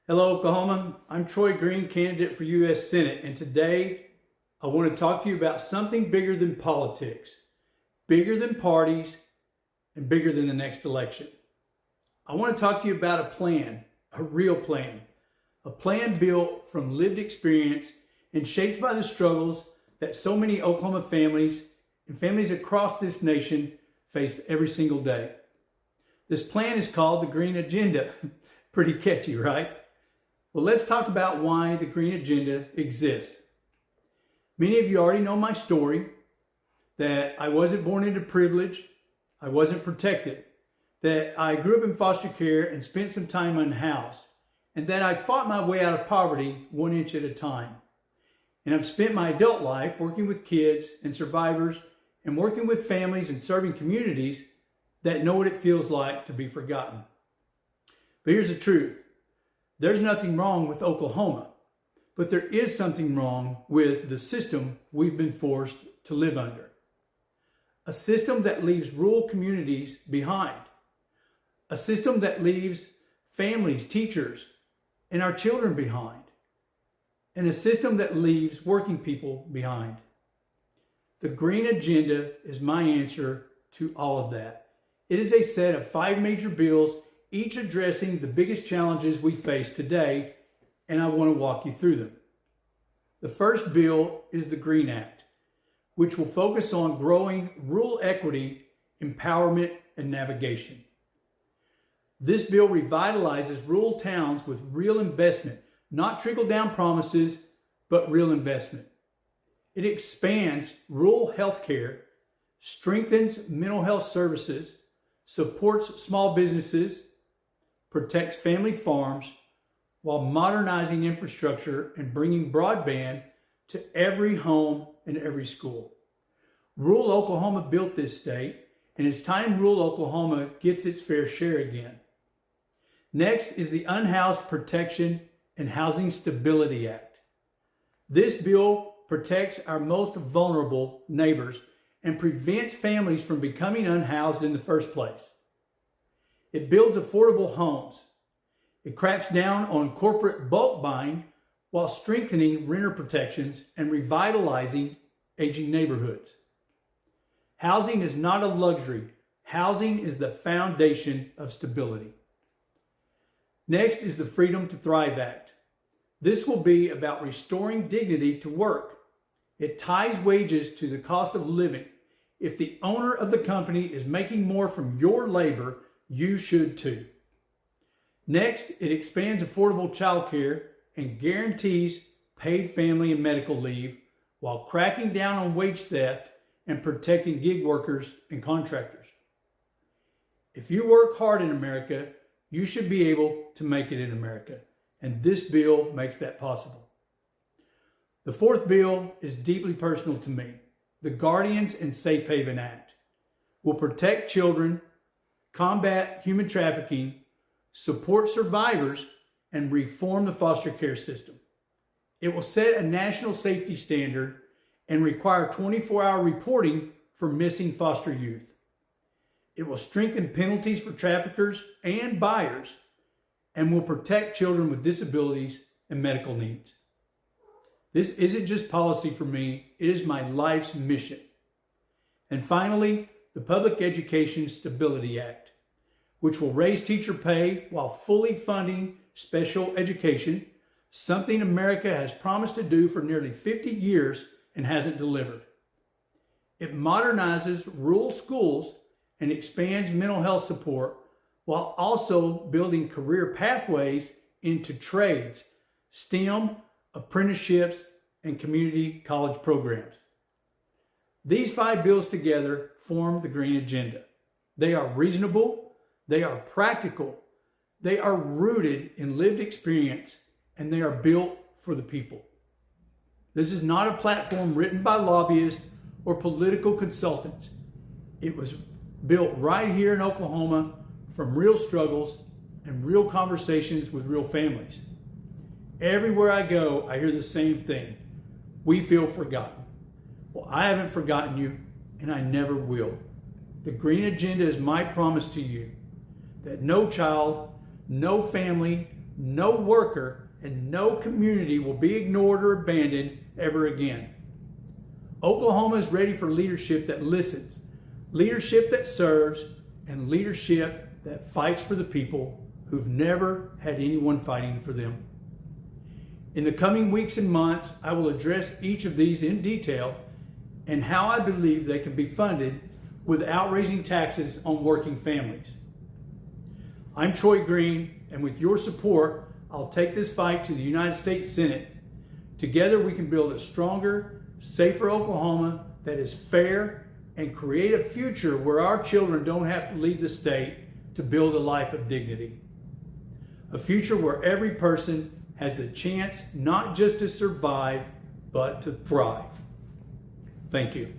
Hello, Oklahoma. I'm Troy Green, candidate for U.S. Senate, and today I want to talk to you about something bigger than politics, bigger than parties, and bigger than the next election. I want to talk to you about a plan, a real plan, a plan built from lived experience and shaped by the struggles that so many Oklahoma families and families across this nation face every single day. This plan is called the Green Agenda. Pretty catchy, right? Well, let's talk about why the Green Agenda exists. Many of you already know my story, that I wasn't born into privilege, I wasn't protected, that I grew up in foster care and spent some time unhoused, and that I fought my way out of poverty 1 inch at a time. And I've spent my adult life working with kids and survivors and working with families and serving communities that know what it feels like to be forgotten. But here's the truth. There's nothing wrong with Oklahoma, but there is something wrong with the system we've been forced to live under. A system that leaves rural communities behind. A system that leaves families, teachers, and our children behind. And a system that leaves working people behind. The Green Agenda is my answer to all of that. It is a set of 5 major bills, each addressing the biggest challenges we face today, and I want to walk you through them. The first bill is the GREEN Act, which will focus on growing rural equity, empowerment, and navigation. This bill revitalizes rural towns with real investment, not trickle-down promises, but real investment. It expands rural health care, strengthens mental health services, supports small businesses, protects family farms, while modernizing infrastructure and bringing broadband to every home and every school. Rural Oklahoma built this state, and it's time rural Oklahoma gets its fair share again. Next is the Unhoused Protection and Housing Stability Act. This bill protects our most vulnerable neighbors and prevents families from becoming unhoused in the first place. It builds affordable homes. It cracks down on corporate bulk buying while strengthening renter protections and revitalizing aging neighborhoods. Housing is not a luxury. Housing is the foundation of stability. Next is the Freedom to Thrive Act. This will be about restoring dignity to work. It ties wages to the cost of living. If the owner of the company is making more from your labor, you should too. Next, it expands affordable child care and guarantees paid family and medical leave while cracking down on wage theft and protecting gig workers and contractors. If you work hard in America, you should be able to make it in America, and this bill makes that possible. The fourth bill is deeply personal to me. The Guardians and Safe Haven Act will protect children, combat human trafficking, support survivors, and reform the foster care system. It will set a national safety standard and require 24-hour reporting for missing foster youth. It will strengthen penalties for traffickers and buyers and will protect children with disabilities and medical needs. This isn't just policy for me, it is my life's mission. And finally, the Public Education Stability Act, which will raise teacher pay while fully funding special education, something America has promised to do for nearly 50 years and hasn't delivered. It modernizes rural schools and expands mental health support while also building career pathways into trades, STEM, apprenticeships, and community college programs. These 5 bills together form the Green Agenda. They are reasonable, they are practical, they are rooted in lived experience, and they are built for the people. This is not a platform written by lobbyists or political consultants. It was built right here in Oklahoma from real struggles and real conversations with real families. Everywhere I go, I hear the same thing. We feel forgotten. Well, I haven't forgotten you, and I never will. The Green Agenda is my promise to you that no child, no family, no worker and no community will be ignored or abandoned ever again. Oklahoma is ready for leadership that listens, leadership that serves, and leadership that fights for the people who've never had anyone fighting for them. In the coming weeks and months, I will address each of these in detail and how I believe they can be funded without raising taxes on working families. I'm Troy Green, and with your support, I'll take this fight to the United States Senate. Together we can build a stronger, safer Oklahoma that is fair and create a future where our children don't have to leave the state to build a life of dignity. A future where every person has the chance not just to survive, but to thrive. Thank you.